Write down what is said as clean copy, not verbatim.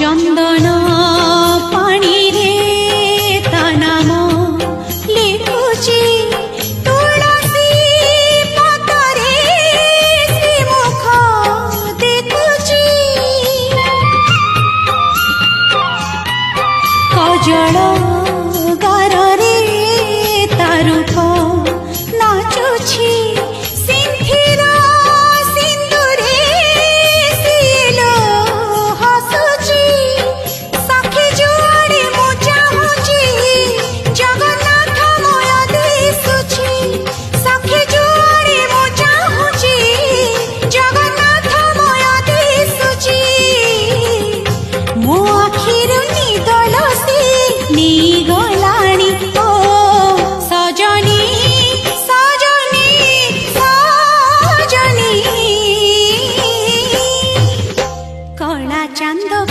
चंदन पानी रे ता नाम लिखुची तुलसी पतरे श्रीमुख देखुची कजल